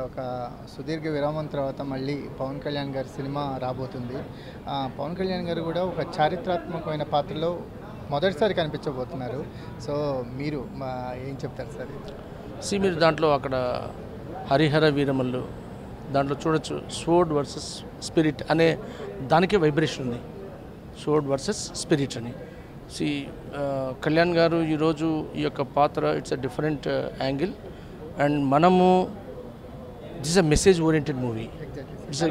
ఒక సుదీర్ఘ విరామం తర్వాత మళ్ళీ పవన్ కళ్యాణ్ గారి సినిమా రాబోతుంది. పవన్ కళ్యాణ్ గారు కూడా ఒక చారిత్రాత్మకమైన పాత్రలో మొదటిసారి కనిపించబోతున్నారు. సో మీరు ఏం చెప్తారు సార్? మీరు దాంట్లో అక్కడ హరిహర వీరమల్లు దాంట్లో చూడొచ్చు. స్వోర్డ్ వర్సెస్ స్పిరిట్ అనే దానికే వైబ్రేషన్ ఉంది. స్వోర్డ్ వర్సెస్ స్పిరిట్ అని. కళ్యాణ్ గారు ఈరోజు ఈ యొక్క పాత్ర it's a different angle and మనము this a message oriented movie. It's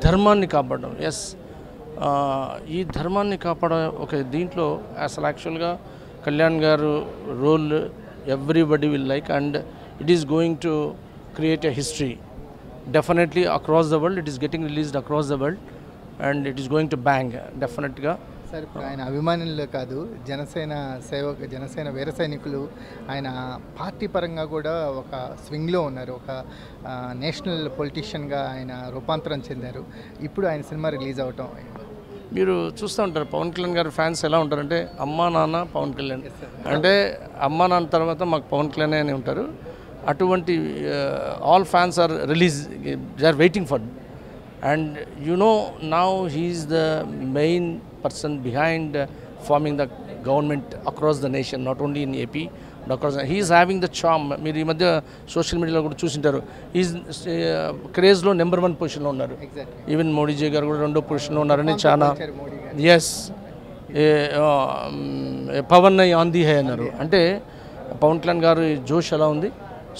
ధర్మాన్ని కాపాడడం. ఎస్, ఈ ధర్మాన్ని కాపాడ ఒక దీంట్లో అసలు యాక్చువల్గా కళ్యాణ్ గారు role everybody will like and it is going to create a history definitely across the world. It is getting released across the world and it is going to bang డెఫినెట్గా. సార్, ఇప్పుడు ఆయన అభిమానులు కాదు, జనసేన వీర సైనికులు ఆయన పార్టీ పరంగా కూడా ఒక స్వింగ్లో ఉన్నారు. ఒక నేషనల్ పొలిటీషియన్గా ఆయన రూపాంతరం చెందారు. ఇప్పుడు ఆయన సినిమా రిలీజ్ అవటం మీరు చూస్తూ ఉంటారు. పవన్ కళ్యాణ్ గారి ఫ్యాన్స్ ఎలా ఉంటారంటే అమ్మా నాన్న పవన్ కళ్యాణ్ అంటే అమ్మా నాన్న తర్వాత మాకు పవన్ కళ్యాణ్ అని ఉంటారు. అటువంటి all fans are release, they are waiting for. And now he is the main person behind forming the government across the nation, not only in AP, but across. He is having the charm. మీరు ఈ మధ్య social మీడియాలో కూడా చూసింటారు. Is క్రేజ్లో number 1 పొజిషన్లో ఉన్నారు. Even Modiji గారు కూడా 2వ పొజిషన్లో ఉన్నారని చాలా. ఎస్, పవన్ ఆంధీ హై అన్నారు. అంటే పవన్ కళ్యాణ్ గారు జోష్ ఎలా ఉంది.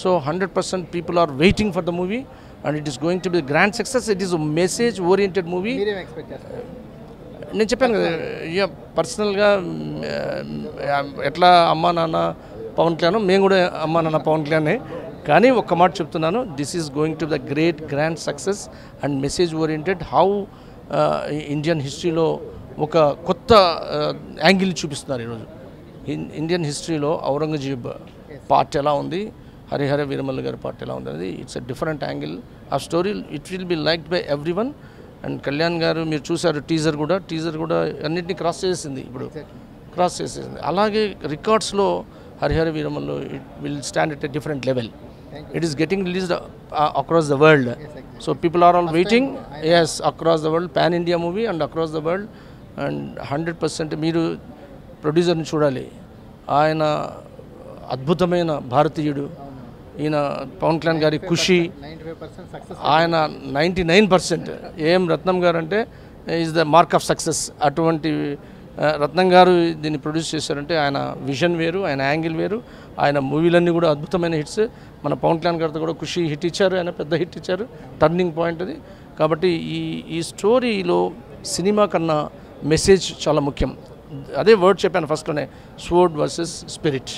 So 100% people are waiting for the movie and it is going to be a grand success. It is a message oriented movie. నేను చెప్పాను కదా, పర్సనల్గా ఎట్లా అమ్మా నాన్న పవన్ కళ్యాణ్, మేము కూడా అమ్మా నాన్న పవన్ కళ్యాణే. కానీ ఒక్క మాట చెప్తున్నాను, this is going to the great grand success and message oriented. How Indian హిస్టరీలో ఒక కొత్త యాంగిల్ చూపిస్తున్నారు ఈరోజు. ఇండియన్ హిస్టరీలో ఔరంగజేబ్ పార్ట్ ఎలా ఉంది, హరిహర వీరమల్లు గారి పార్ట్ ఎలా ఉంది అనేది ఇట్స్ అ డిఫరెంట్ యాంగిల్ ఆ story. It will be liked by every one. And Kalyan గారు మీరు చూసారు టీజర్ కూడా అన్నింటినీ క్రాస్ చేసింది. ఇప్పుడు క్రాస్ చేసేసింది. అలాగే రికార్డ్స్లో Harihara Veeramallu it will stand at a different level. It is getting released across the world. So people are all waiting. Yes, across the world, pan India movie and అక్రాస్ ద వరల్డ్. అండ్ 100% మీరు ప్రొడ్యూసర్ని చూడాలి. ఆయన అద్భుతమైన భారతీయుడు. ఈయన పవన్ కళ్యాణ్ గారి ఖుషి, ఆయన 99%. ఏం రత్నం గారు అంటే is the mark of success. అటువంటి రత్నం గారు దీన్ని ప్రొడ్యూస్ చేశారంటే ఆయన విజన్ వేరు, ఆయన యాంగిల్ వేరు. ఆయన మూవీలన్నీ కూడా అద్భుతమైన హిట్స్. మన పవన్ కళ్యాణ్ గారితో కూడా ఖుషి హిట్ ఇచ్చారు, ఆయన పెద్ద హిట్ ఇచ్చారు, టర్నింగ్ పాయింట్ అది. కాబట్టి ఈ స్టోరీలో సినిమా కన్నా మెసేజ్ చాలా ముఖ్యం. అదే వర్డ్ చెప్పాను ఫస్ట్లోనే, sword versus spirit.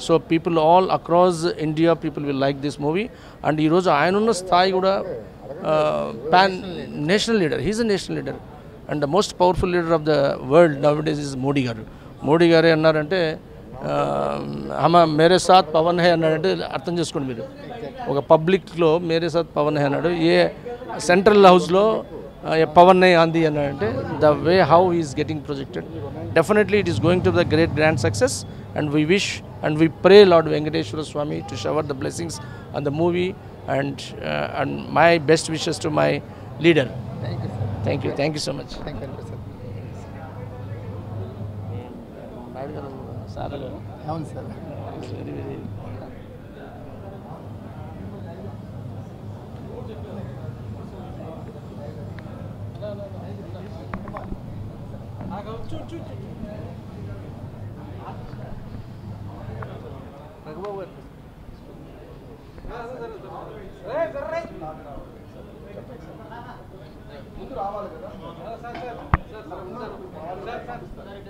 So people all across India people will like this movie. And ఈరోజు ఆయన ఉన్న స్థాయి కూడా pan national leader. He is a national leader and the most powerful leader of the world nowadays is Modi garu. Modi గారే అన్నారంటే మేరే సాత్ Pawan high అన్నాడంటే అర్థం చేసుకోండి మీరు. ఒక పబ్లిక్లో మేరే సాత్ పవన్ హై అన్నాడు. సెంట్రల్ హౌస్లో పవన్ ఆంధీ అన్నాడంటే the way how is getting projected. Definitely it is going to the great grand success and we wish and we pray Lord Venkateshwara Swami to shower the blessings on the movie and my best wishes to my leader. Thank you, sir. Thank you so much. Thank you, sir. అవును sir.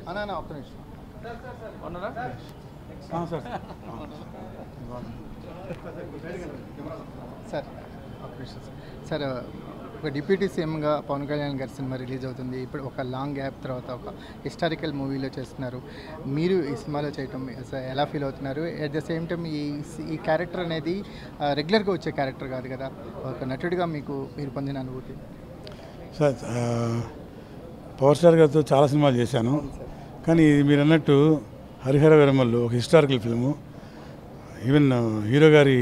అన్నా ఒక్క నిమిషం sir. Sir, ఒక deputy సీఎంగా పవన్ కళ్యాణ్ గారి cinema release అవుతుంది. ఇప్పుడు ఒక లాంగ్ గ్యాప్ తర్వాత ఒక హిస్టారికల్ మూవీలో చేస్తున్నారు. మీరు ఈ సినిమాలో చేయటం ఎలా ఫీల్ అవుతున్నారు? అట్ ద సేమ్ టైం ఈ క్యారెక్టర్ అనేది రెగ్యులర్గా వచ్చే క్యారెక్టర్ కాదు కదా, ఒక నటుడిగా మీరు పొందిన అనుభూతి? సార్, పవర్ స్టార్ గారితో చాలా సినిమాలు చేశాను. కానీ మీరు అన్నట్టు హరిహర వీరమల్లు ఒక హిస్టారికల్ ఫిల్ము. ఈవెన్ హీరో గారి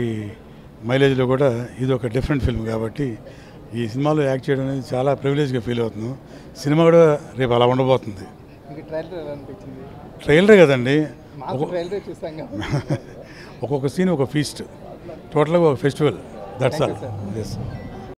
మైలేజ్లో కూడా ఇది ఒక డిఫరెంట్ ఫిల్మ్ కాబట్టి ఈ సినిమాలో యాక్ట్ చేయడం అనేది చాలా ప్రివిలేజ్గా ఫీల్ అవుతున్నాం. సినిమా కూడా రేపు అలా ఉండబోతుంది. మీకు ట్రైలర్ ఎలా అనిపించింది? ట్రైలరే కదండి, మాకు ట్రైలరే చూసాం కదా. ఒక్కొక్క సీన్ ఒక ఫీస్ట్, టోటల్గా ఒక ఫెస్టివల్. That's all. ఎస్.